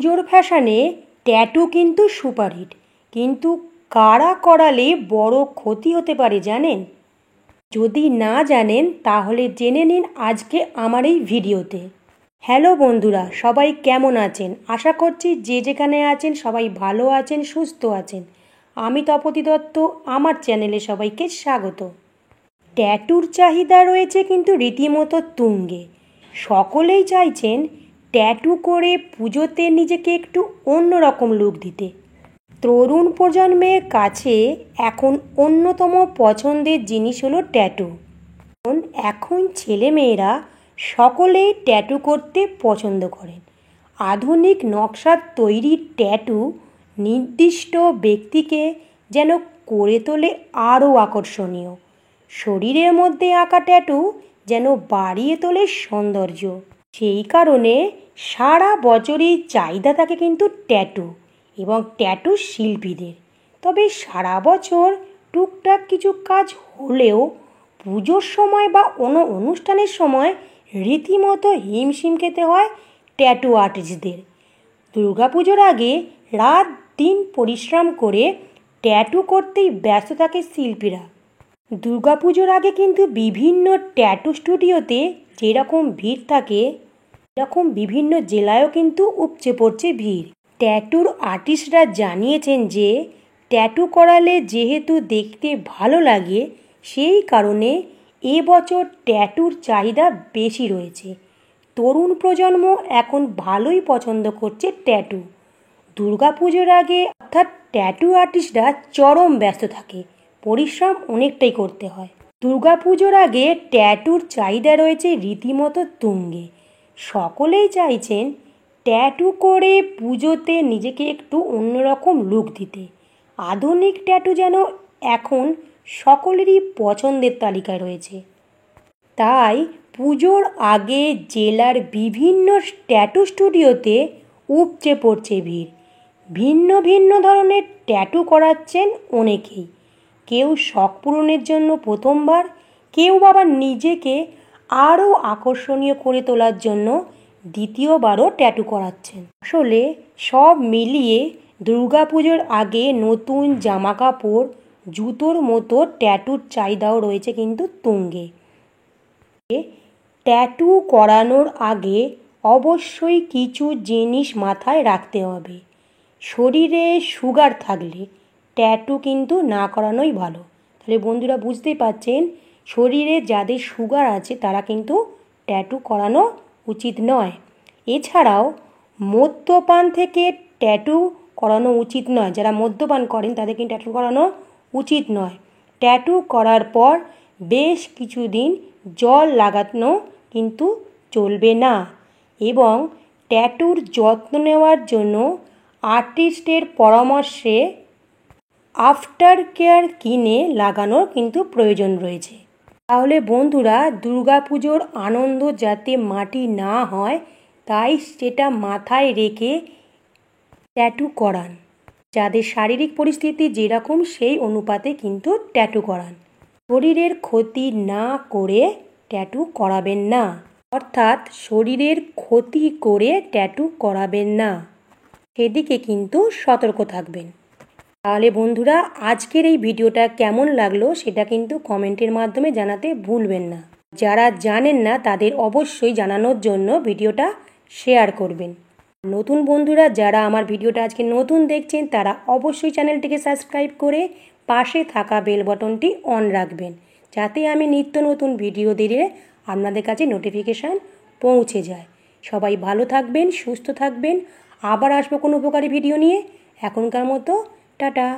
পুজোর ফ্যাশনে ট্যাটু কিন্তু সুপারহিট, কিন্তু কারা করালে বড় ক্ষতি হতে পারে জানেন? যদি না জানেন তাহলে জেনে নিন আজকে আমার এই ভিডিওতে। হ্যালো বন্ধুরা, সবাই কেমন আছেন? আশা করছি যে যেখানে আছেন সবাই ভালো আছেন, সুস্থ আছেন। আমি তপতি দত্ত, আমার চ্যানেলে সবাইকে স্বাগত। ট্যাটুর চাহিদা রয়েছে কিন্তু রীতিমতো তুঙ্গে। সকলেই চাইছেন ট্যাটু করে পুজোতে নিজেকে একটু অন্যরকম লুক দিতে। তরুণ প্রজন্মের কাছে এখন অন্যতম পছন্দের জিনিস হলো ট্যাটু। এখন ছেলেমেয়েরা সকলেই ট্যাটু করতে পছন্দ করেন। আধুনিক নকশার তৈরি ট্যাটু নির্দিষ্ট ব্যক্তিকে যেন করে তোলে আরও আকর্ষণীয়। শরীরের মধ্যে আঁকা ট্যাটু যেন বাড়িয়ে তোলে সৌন্দর্য। সেই কারণে সারা বছরই চাহিদা থাকে কিন্তু ট্যাটু এবং ট্যাটু শিল্পীদের। তবে সারা বছর টুকটাক কিছু কাজ হলেও পুজোর সময় বা কোনো অনুষ্ঠানের সময় রীতিমতো হিমশিম খেতে হয় ট্যাটু আর্টিস্টদের। দুর্গাপুজোর আগে রাত দিন পরিশ্রম করে ট্যাটু করতেই ব্যস্ত থাকে শিল্পীরা। দুর্গাপুজোর আগে কিন্তু বিভিন্ন ট্যাটু স্টুডিওতে যেরকম ভিড় থাকে এরকম বিভিন্ন জেলায়ও কিন্তু উপচে পড়ছে ভিড়। ট্যাটুর আর্টিস্টরা জানিয়েছেন যে ট্যাটু করালে যেহেতু দেখতে ভালো লাগে, সেই কারণে এবছর ট্যাটুর চাহিদা বেশি রয়েছে। তরুণ প্রজন্ম এখন ভালোই পছন্দ করছে ট্যাটু। দুর্গাপুজোর আগে অর্থাৎ ট্যাটু আর্টিস্টরা চরম ব্যস্ত থাকে, পরিশ্রম অনেকটাই করতে হয়। দুর্গাপুজোর আগে ট্যাটুর চাহিদা রয়েছে রীতিমতো তুঙ্গে। সকলেই চাইছেন ট্যাটু করে পুজোতে নিজেকে একটু অন্যরকম লুক দিতে। আধুনিক ট্যাটু যেন এখন সকলেরই পছন্দের তালিকায় রয়েছে। তাই পুজোর আগে জেলার বিভিন্ন ট্যাটু স্টুডিওতে উপচে পড়ছে ভিড়। ভিন্ন ভিন্ন ধরনের ট্যাটু করাচ্ছেন অনেকেই। কেউ শখ পূরণের জন্য প্রথমবার, কেউ আবার নিজেকে আরও আকর্ষণীয় করে তোলার জন্য দ্বিতীয়বারও ট্যাটু করাচ্ছেন। আসলে সব মিলিয়ে দুর্গাপুজোর আগে নতুন জামা কাপড়, জুতোর মতো ট্যাটুর চাহিদাও রয়েছে কিন্তু তুঙ্গে। ট্যাটু করানোর আগে অবশ্যই কিছু জিনিস মাথায় রাখতে হবে। শরীরে সুগার থাকলে ট্যাটু কিন্তু না করানোই ভালো। তাহলে বন্ধুরা বুঝতেই পারছেন, শরীরে যাদের সুগার আছে তারা কিন্তু ট্যাটু করানো উচিত নয়। এছাড়াও মদ্যপান থেকে ট্যাটু করানো উচিত নয়। যারা মদ্যপান করেন তাদের কিন্তু ট্যাটু করানো উচিত নয়। ট্যাটু করার পর বেশ কিছুদিন জল লাগানো কিন্তু চলবে না। এবং ট্যাটুর যত্ন নেওয়ার জন্য আর্টিস্টের পরামর্শে আফটার কেয়ার কিনে লাগানোর কিন্তু প্রয়োজন রয়েছে। তাহলে বন্ধুরা, দুর্গাপুজোর আনন্দ যাতে মাটি না হয় তাই সেটা মাথায় রেখে ট্যাটু করান। যাদের শারীরিক পরিস্থিতি যেরকম সেই অনুপাতে কিন্তু ট্যাটু করান। শরীরের ক্ষতি না করে ট্যাটু করাবেন না, অর্থাৎ শরীরের ক্ষতি করে ট্যাটু করাবেন না, সেদিকে কিন্তু সতর্ক থাকবেন। তাহলে বন্ধুরা, আজকের এই ভিডিওটা কেমন লাগলো সেটা কিন্তু কমেন্টের মাধ্যমে জানাতে ভুলবেন না। যারা জানেন না তাদের অবশ্যই জানানোর জন্য ভিডিওটা শেয়ার করবেন। নতুন বন্ধুরা যারা আমার ভিডিওটা আজকে নতুন দেখছেন তারা অবশ্যই চ্যানেলটিকে সাবস্ক্রাইব করে পাশে থাকা বেল বাটনটি অন রাখবেন, যাতে আমি নিত্য নতুন ভিডিও দিলে আপনাদের কাছে নোটিফিকেশান পৌঁছে যায়। সবাই ভালো থাকবেন, সুস্থ থাকবেন। আবার আসবো কোনো উপকারী ভিডিও নিয়ে। এখনকার মতো টাটা।